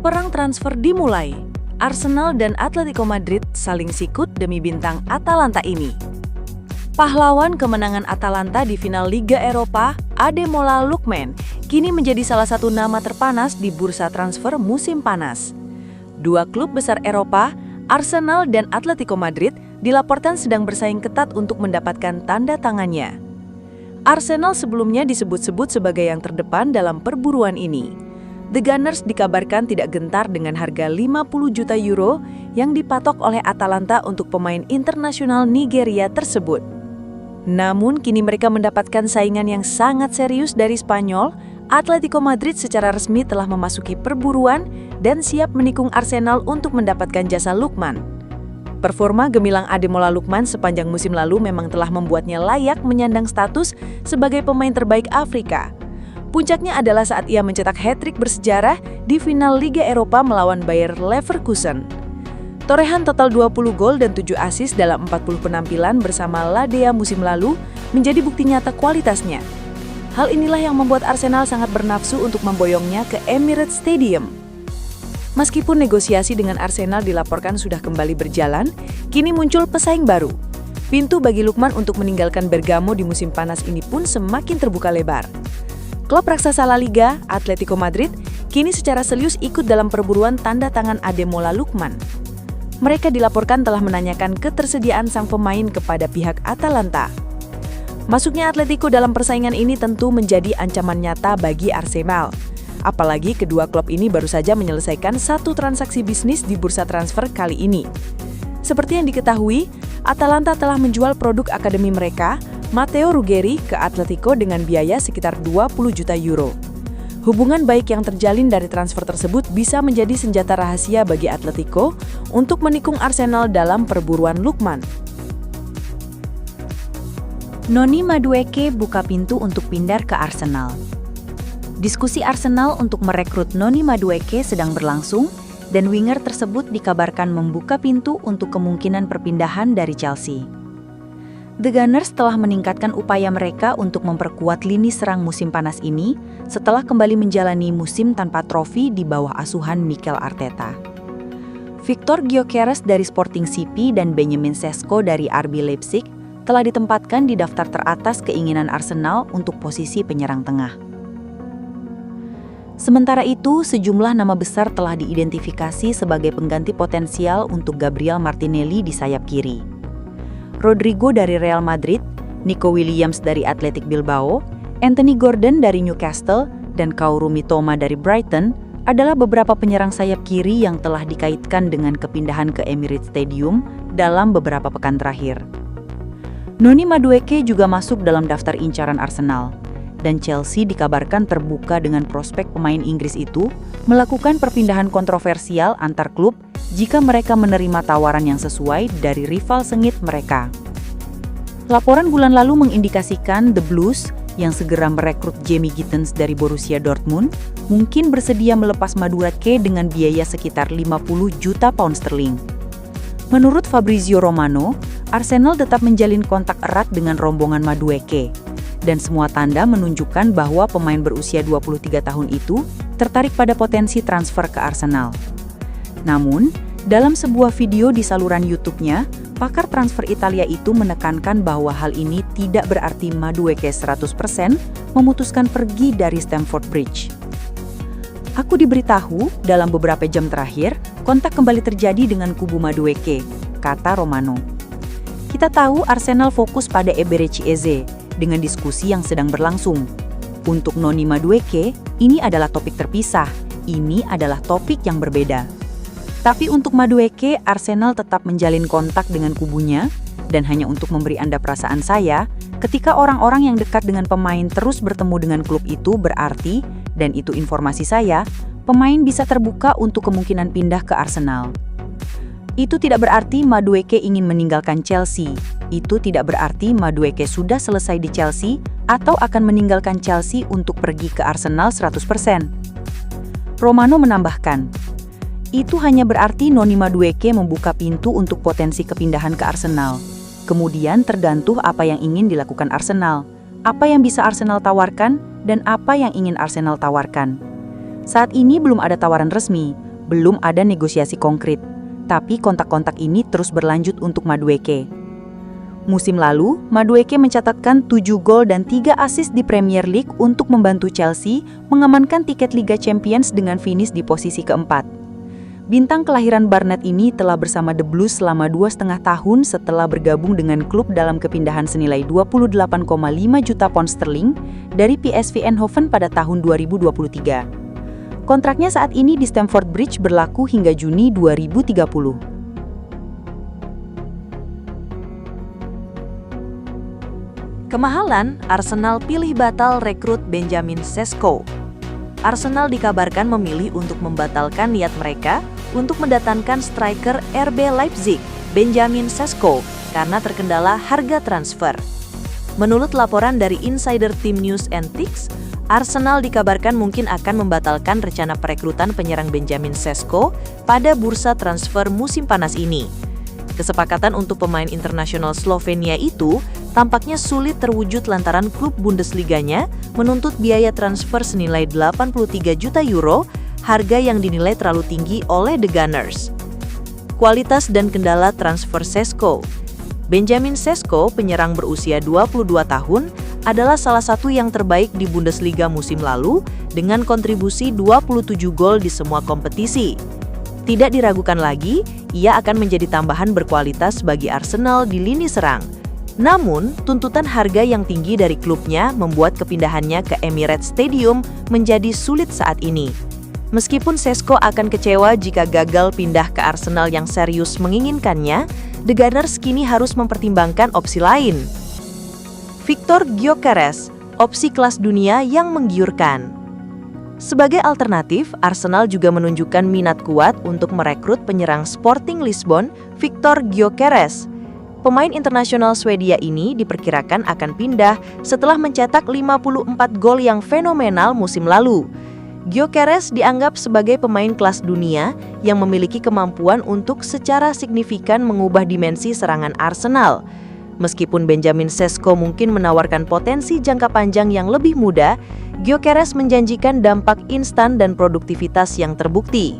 Perang transfer dimulai. Arsenal dan Atletico Madrid saling sikut demi bintang Atalanta ini. Pahlawan kemenangan Atalanta di final Liga Eropa, Ademola Lookman, kini menjadi salah satu nama terpanas di bursa transfer musim panas. Dua klub besar Eropa, Arsenal dan Atletico Madrid, dilaporkan sedang bersaing ketat untuk mendapatkan tanda tangannya. Arsenal sebelumnya disebut-sebut sebagai yang terdepan dalam perburuan ini. The Gunners dikabarkan tidak gentar dengan harga 50 juta euro yang dipatok oleh Atalanta untuk pemain internasional Nigeria tersebut. Namun kini mereka mendapatkan saingan yang sangat serius dari Spanyol. Atletico Madrid secara resmi telah memasuki perburuan dan siap menikung Arsenal untuk mendapatkan jasa Lookman. Performa gemilang Ademola Lookman sepanjang musim lalu memang telah membuatnya layak menyandang status sebagai pemain terbaik Afrika. Puncaknya adalah saat ia mencetak hat-trick bersejarah di final Liga Eropa melawan Bayer Leverkusen. Torehan total 20 gol dan 7 assist dalam 40 penampilan bersama Ladea musim lalu menjadi bukti nyata kualitasnya. Hal inilah yang membuat Arsenal sangat bernafsu untuk memboyongnya ke Emirates Stadium. Meskipun negosiasi dengan Arsenal dilaporkan sudah kembali berjalan, kini muncul pesaing baru. Pintu bagi Lookman untuk meninggalkan Bergamo di musim panas ini pun semakin terbuka lebar. Klub raksasa La Liga, Atletico Madrid, kini secara serius ikut dalam perburuan tanda tangan Ademola Lookman. Mereka dilaporkan telah menanyakan ketersediaan sang pemain kepada pihak Atalanta. Masuknya Atletico dalam persaingan ini tentu menjadi ancaman nyata bagi Arsenal. Apalagi kedua klub ini baru saja menyelesaikan satu transaksi bisnis di bursa transfer kali ini. Seperti yang diketahui, Atalanta telah menjual produk akademi mereka, Matteo Ruggeri, ke Atletico dengan biaya sekitar 20 juta euro. Hubungan baik yang terjalin dari transfer tersebut bisa menjadi senjata rahasia bagi Atletico untuk menikung Arsenal dalam perburuan Lookman. Noni Madueke buka pintu untuk pindah ke Arsenal. Diskusi Arsenal untuk merekrut Noni Madueke sedang berlangsung dan winger tersebut dikabarkan membuka pintu untuk kemungkinan perpindahan dari Chelsea. The Gunners telah meningkatkan upaya mereka untuk memperkuat lini serang musim panas ini setelah kembali menjalani musim tanpa trofi di bawah asuhan Mikel Arteta. Victor Gyökeres dari Sporting CP dan Benjamin Sesko dari RB Leipzig telah ditempatkan di daftar teratas keinginan Arsenal untuk posisi penyerang tengah. Sementara itu, sejumlah nama besar telah diidentifikasi sebagai pengganti potensial untuk Gabriel Martinelli di sayap kiri. Rodrigo dari Real Madrid, Nico Williams dari Athletic Bilbao, Anthony Gordon dari Newcastle, dan Kaoru Mitoma dari Brighton adalah beberapa penyerang sayap kiri yang telah dikaitkan dengan kepindahan ke Emirates Stadium dalam beberapa pekan terakhir. Noni Madueke juga masuk dalam daftar incaran Arsenal, dan Chelsea dikabarkan terbuka dengan prospek pemain Inggris itu melakukan perpindahan kontroversial antar klub jika mereka menerima tawaran yang sesuai dari rival sengit mereka. Laporan bulan lalu mengindikasikan The Blues yang segera merekrut Jamie Gittens dari Borussia Dortmund mungkin bersedia melepas Madueke dengan biaya sekitar 50 juta pound sterling. Menurut Fabrizio Romano, Arsenal tetap menjalin kontak erat dengan rombongan Madueke, dan semua tanda menunjukkan bahwa pemain berusia 23 tahun itu tertarik pada potensi transfer ke Arsenal. Namun, dalam sebuah video di saluran YouTube-nya, pakar transfer Italia itu menekankan bahwa hal ini tidak berarti Madueke 100% memutuskan pergi dari Stamford Bridge. Aku diberitahu dalam beberapa jam terakhir, kontak kembali terjadi dengan kubu Madueke, kata Romano. Kita tahu Arsenal fokus pada Eberechi Eze dengan diskusi yang sedang berlangsung. Untuk Noni Madueke, ini adalah topik terpisah. Ini adalah topik yang berbeda. Tapi untuk Madueke, Arsenal tetap menjalin kontak dengan kubunya, dan hanya untuk memberi Anda perasaan saya, ketika orang-orang yang dekat dengan pemain terus bertemu dengan klub itu berarti, dan itu informasi saya, pemain bisa terbuka untuk kemungkinan pindah ke Arsenal. Itu tidak berarti Madueke ingin meninggalkan Chelsea. Itu tidak berarti Madueke sudah selesai di Chelsea atau akan meninggalkan Chelsea untuk pergi ke Arsenal 100%. Romano menambahkan, itu hanya berarti Noni Madueke membuka pintu untuk potensi kepindahan ke Arsenal. Kemudian tergantung apa yang ingin dilakukan Arsenal, apa yang bisa Arsenal tawarkan, dan apa yang ingin Arsenal tawarkan. Saat ini belum ada tawaran resmi. belum ada negosiasi konkret. Tapi kontak-kontak ini terus berlanjut untuk Madueke. Musim lalu, Madueke mencatatkan 7 gol dan 3 assist di Premier League untuk membantu Chelsea mengamankan tiket Liga Champions dengan finish di posisi keempat. Bintang kelahiran Barnet ini telah bersama The Blues selama 2,5 tahun setelah bergabung dengan klub dalam kepindahan senilai 28,5 juta pound sterling dari PSV Eindhoven pada tahun 2023. Kontraknya saat ini di Stamford Bridge berlaku hingga Juni 2030. Kemahalan, Arsenal pilih batal rekrut Benjamin Sesko. Arsenal dikabarkan memilih untuk membatalkan niat mereka untuk mendatangkan striker RB Leipzig, Benjamin Sesko, karena terkendala harga transfer. Menurut laporan dari insider tim News and Tix, Arsenal dikabarkan mungkin akan membatalkan rencana perekrutan penyerang Benjamin Sesko pada bursa transfer musim panas ini. Kesepakatan untuk pemain internasional Slovenia itu tampaknya sulit terwujud lantaran klub Bundesliga-nya menuntut biaya transfer senilai 83 juta euro, harga yang dinilai terlalu tinggi oleh The Gunners. Kualitas dan kendala transfer Sesko. Benjamin Sesko, penyerang berusia 22 tahun, adalah salah satu yang terbaik di Bundesliga musim lalu dengan kontribusi 27 gol di semua kompetisi. Tidak diragukan lagi, ia akan menjadi tambahan berkualitas bagi Arsenal di lini serang. Namun, tuntutan harga yang tinggi dari klubnya membuat kepindahannya ke Emirates Stadium menjadi sulit saat ini. Meskipun Sesko akan kecewa jika gagal pindah ke Arsenal yang serius menginginkannya, The Gunners kini harus mempertimbangkan opsi lain. Victor Gyökeres, opsi kelas dunia yang menggiurkan. Sebagai alternatif, Arsenal juga menunjukkan minat kuat untuk merekrut penyerang Sporting Lisbon, Victor Gyökeres. Pemain internasional Swedia ini diperkirakan akan pindah setelah mencetak 54 gol yang fenomenal musim lalu. Gyökeres dianggap sebagai pemain kelas dunia yang memiliki kemampuan untuk secara signifikan mengubah dimensi serangan Arsenal. Meskipun Benjamin Sesko mungkin menawarkan potensi jangka panjang yang lebih muda, Gyökeres menjanjikan dampak instan dan produktivitas yang terbukti.